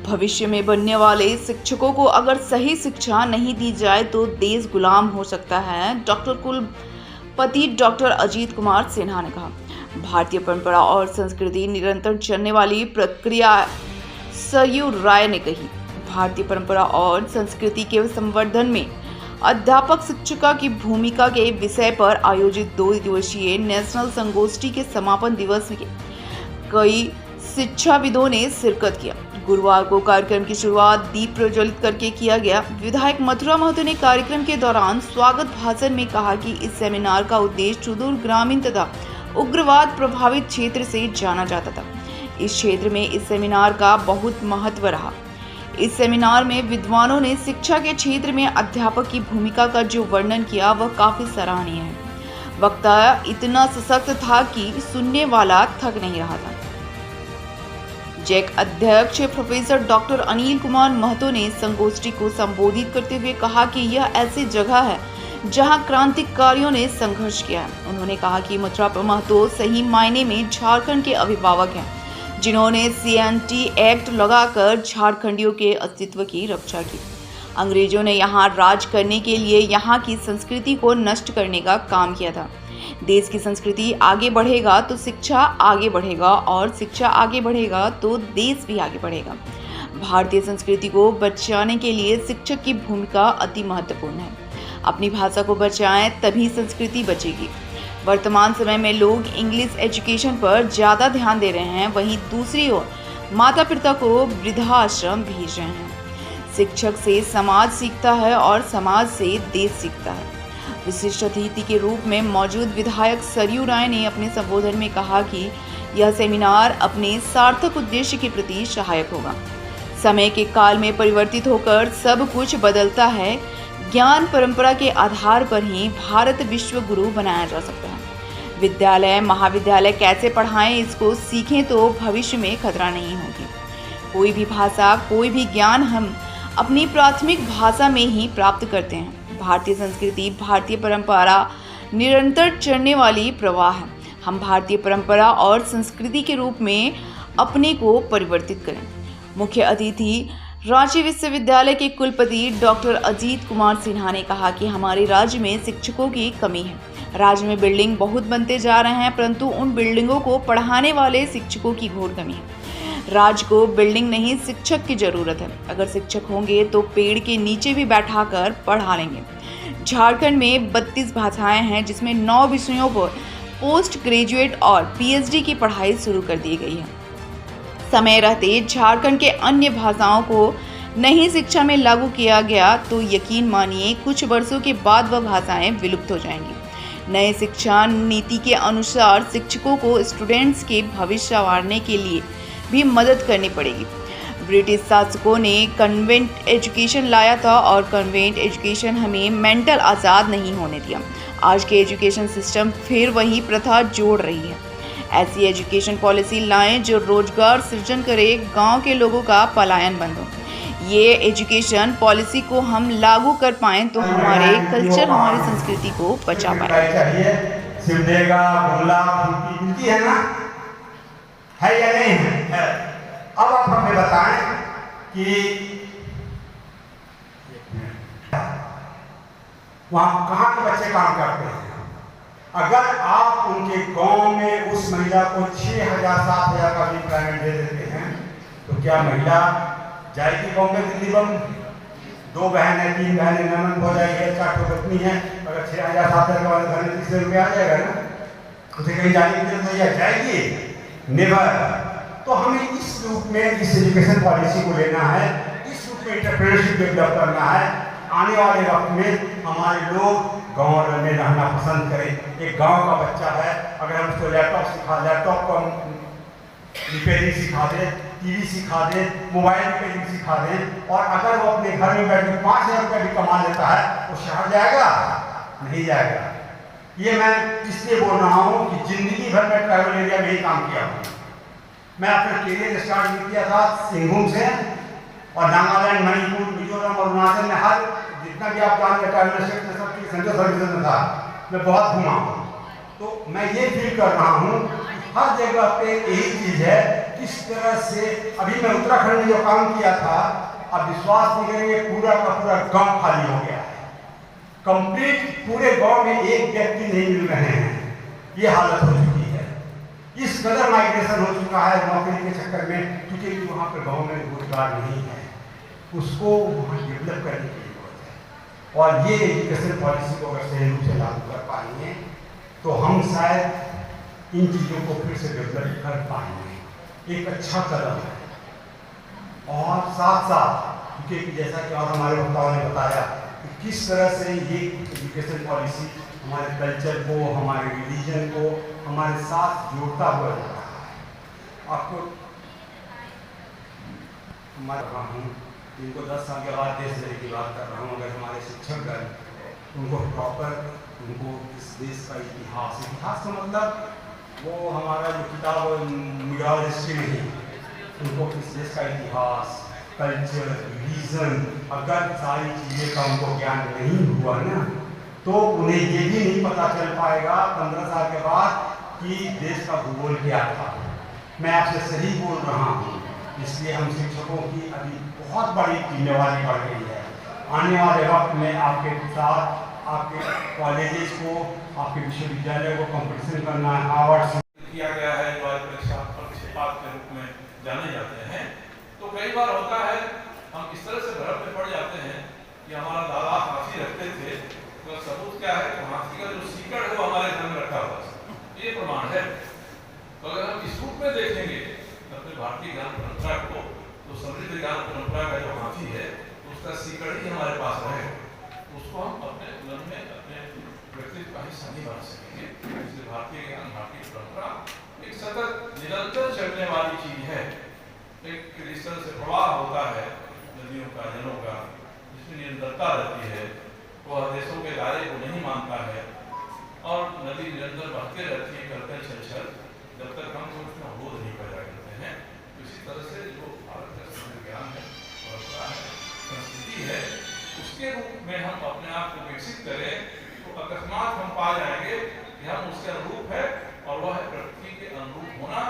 भविष्य में बनने वाले शिक्षकों को अगर सही शिक्षा नहीं दी जाए तो देश गुलाम हो सकता है, कुलपति डॉक्टर अजीत कुमार सिन्हा ने कहा। भारतीय परंपरा और संस्कृति निरंतर चलने वाली प्रक्रिया, सरयू राय ने कही। भारतीय परंपरा और संस्कृति के संवर्धन में अध्यापक शिक्षिका की भूमिका के विषय पर आयोजित 2 दिवसीय नेशनल संगोष्ठी के समापन दिवस में कई शिक्षाविदों ने शिरकत किया। गुरुवार को कार्यक्रम की शुरुआत दीप प्रज्वलित करके किया गया। विधायक मथुरा महतो ने कार्यक्रम के दौरान स्वागत भाषण में कहा कि इस सेमिनार का उद्देश्य सुदूर ग्रामीण तथा उग्रवाद प्रभावित क्षेत्र से जाना जाता था। इस क्षेत्र में इस सेमिनार का बहुत महत्व रहा। इस सेमिनार में विद्वानों ने शिक्षा के क्षेत्र में अध्यापक की भूमिका का जो वर्णन किया वह काफी सराहनीय है। वक्ता इतना सशक्त था कि सुनने वाला थक नहीं रहा था। जैक अध्यक्ष प्रोफेसर डॉक्टर अनिल कुमार महतो ने संगोष्ठी को संबोधित करते हुए कहा कि यह ऐसी जगह है जहां क्रांतिकारियों ने संघर्ष किया है। उन्होंने कहा कि मथुरा महतो सही मायने में झारखंड के अभिभावक हैं, जिन्होंने CNT एक्ट लगाकर झारखंडियों के अस्तित्व की रक्षा की। अंग्रेजों ने यहाँ राज करने के लिए यहाँ की संस्कृति को नष्ट करने का काम किया था। देश की संस्कृति आगे बढ़ेगा तो शिक्षा आगे बढ़ेगा, और शिक्षा आगे बढ़ेगा तो देश भी आगे बढ़ेगा। भारतीय संस्कृति को बचाने के लिए शिक्षक की भूमिका अति महत्वपूर्ण है। अपनी भाषा को बचाएं तभी संस्कृति बचेगी। वर्तमान समय में लोग इंग्लिश एजुकेशन पर ज़्यादा ध्यान दे रहे हैं, वहीं दूसरी ओर माता पिता को वृद्धाश्रम भेज रहे हैं। शिक्षक से समाज सीखता है और समाज से देश सीखता है। विशिष्ट अतिथि के रूप में मौजूद विधायक सरयू राय ने अपने संबोधन में कहा कि यह सेमिनार अपने सार्थक उद्देश्य के प्रति सहायक होगा। समय के काल में परिवर्तित होकर सब कुछ बदलता है। ज्ञान परंपरा के आधार पर ही भारत विश्व गुरु बनाया जा सकता है। विद्यालय महाविद्यालय कैसे पढ़ाएं, इसको सीखें तो भविष्य में खतरा नहीं होगी। कोई भी भाषा, कोई भी ज्ञान हम अपनी प्राथमिक भाषा में ही प्राप्त करते हैं। भारतीय संस्कृति, भारतीय परंपरा निरंतर चलने वाली प्रवाह है। हम भारतीय परंपरा और संस्कृति के रूप में अपने को परिवर्तित करें। मुख्य अतिथि रांची विश्वविद्यालय के कुलपति डॉक्टर अजीत कुमार सिन्हा ने कहा कि हमारे राज्य में शिक्षकों की कमी है। राज्य में बिल्डिंग बहुत बनते जा रहे हैं, परंतु उन बिल्डिंगों को पढ़ाने वाले शिक्षकों की घोर कमी है। राज्य को बिल्डिंग नहीं, शिक्षक की जरूरत है। अगर शिक्षक होंगे तो पेड़ के नीचे भी बैठाकर पढ़ा लेंगे। झारखंड में 32 भाषाएं हैं, जिसमें 9 विषयों पर पोस्ट ग्रेजुएट और PhD की पढ़ाई शुरू कर दी गई है। समय रहते झारखंड के अन्य भाषाओं को नई शिक्षा में लागू किया गया तो यकीन मानिए कुछ वर्षों के बाद वह भाषाएं विलुप्त हो जाएंगी। नए शिक्षा नीति के अनुसार शिक्षकों को स्टूडेंट्स के भविष्य संवारने के लिए भी मदद करनी पड़ेगी। ब्रिटिश शासकों ने कन्वेंट एजुकेशन लाया था और कन्वेंट एजुकेशन हमें मेंटल आज़ाद नहीं होने दिया। आज के एजुकेशन सिस्टम फिर वही प्रथा जोड़ रही है। ऐसी एजुकेशन पॉलिसी लाएं जो रोजगार सृजन करे, गांव के लोगों का पलायन बंद हो। ये एजुकेशन पॉलिसी को हम लागू कर पाएं तो हमारे कल्चर, हमारी संस्कृति को बचा पाए। है या नहीं है? अब आप हमें बताएं कि वहाँ कहाँ के बच्चे काम करते हैं। अगर आप उनके गांव में उस महिला को 6,000-7,000 का भी पेमेंट दे देते हैं तो क्या महिला जाएगी गाँव में दिल्ली बम? 2 बहन है, 3 बहन है, नमन हो जाएगी, 4 पत्नी है, अगर 6,000-7,000 का वाले घर में 30 रुपये आ जाएगा ना, उसे कहीं जाने की जरूरत नहीं जाएगी नेवर। तो हमें इस रूप में इस एजुकेशन पॉलिसी को लेना है, इस रूप में एंटरप्रेन्योरशिप डेवलप करना है। आने वाले वक्त में हमारे लोग गाँव में रहना पसंद करें। एक गांव का बच्चा है, अगर हम उसको लैपटॉप को रिपेयरिंग सिखा दें, TV सिखा दें, मोबाइल रिपेयरिंग सिखा दें, और अगर वो अपने घर में बैठ के 5,000 रुपये भी कमा लेता है तो शहर जाएगा? नहीं जाएगा। ये मैं इसलिए बोल रहा हूँ कि जिंदगी भर में ट्राइबल एरिया में ही काम किया हूँ। मैं अपना करियर स्टार्ट किया था सिंहभूम से, और नागालैंड, मणिपुर, मिजोरम और अरुणाचल में हर जितना भी आप जानते हैं ट्राइबल स्टेट में सबकी सेंट्रल सर्विसेज में था। मैं बहुत घुमा हूँ, तो मैं ये फील कर रहा हूँ हर जगह पे यही चीज़ है किस तरह से अभी मैं उत्तराखंड में जो काम किया था, अब विश्वास नहीं करेंगे, पूरा का पूरा गांव खाली हो गया है। कंप्लीट पूरे गांव में एक व्यक्ति नहीं मिल रहे हैं, ये हालत हो चुकी है। इस कदर माइग्रेशन हो चुका है नौकरी के चक्कर में, क्योंकि वहाँ पर गांव में रोजगार नहीं है, उसको वहाँ डेवलप करने की जरूरत है। और ये एजुकेशन पॉलिसी को अगर सही रूप से लागू कर पाएंगे तो हम शायद इन चीज़ों को फिर से डेवलप कर पाएंगे। एक अच्छा कदम है। और साथ साथ क्योंकि जैसा कि और हमारे वक्ताओं ने बताया कि किस तरह से ये एजुकेशन पॉलिसी हमारे कल्चर को, हमारे रिलीजन को हमारे साथ जोड़ता हुआ जा रहा है। आपको हमारा हूँ जिनको 10 साल के बाद देश देने की बात कर रहा हूँ, अगर हमारे शिक्षकगण उनको प्रॉपर उनको इस देश का इतिहास का मतलब वो हमारा जो किताब मिडाल हिस्ट्री नहीं, उनको इस देश का इतिहास, कल्चर, रिलीजन, अगर सारी चीज़ें का उनको ज्ञान नहीं हुआ ना, तो उन्हें ये भी नहीं पता चल पाएगा 15 साल के बाद कि देश का भूगोल क्या था। मैं आपसे सही बोल रहा हूँ, इसलिए हम शिक्षकों की अभी बहुत बड़ी जिम्मेवारी बढ़ गई है। आने वाले वक्त में आपके साथ आपके कॉलेजेस को, आपके विश्वविद्यालय को कंपटीशन करना है, अवार्ड किया गया है, जो आज परीक्षा पक्षपात के रूप में जाने जाते हैं। तो कई बार होता है हम इस तरह से भ्रम में पड़ जाते हैं कि हमारा दादा हाथी रखते थे, तो सबूत क्या है कि हाथी का जो सीकड़ है वो हमारे घर में रखा हुआ है, ये प्रमाण है। तो अगर हम इस रूप में देखेंगे अपने भारतीय ज्ञान परंपरा को, तो समृद्ध ज्ञान परंपरा का जो हाथी है उसका सीकड़ ही हमारे पास रहे, उसको हम अपने मन में अपने व्यक्तित्व का हिस्सा नहीं बना सकेंगे। इसलिए भारतीय ज्ञान, भारतीय परंपरा एक सतत निरंतर चलने वाली चीज है। एक इस तरह से प्रवाह होता है नदियों का, जनों का, जिसमें निरंतरता रहती है, वह देशों के दायरे को नहीं मानता है और नदी निरंतर बहते रहती है, करते छल छल, जब तक हम उसमें अवरोध नहीं पैदा करते हैं। इसी तरह से जो भारत का समृद्ध ज्ञान है, परंपरा है, संस्कृति है, उसके रूप में हम अपने आप को विकसित करें तो अकस्मात हम पा जाएंगे कि हम उसके अनुरूप है, और वह है प्रकृति के अनुरूप होना।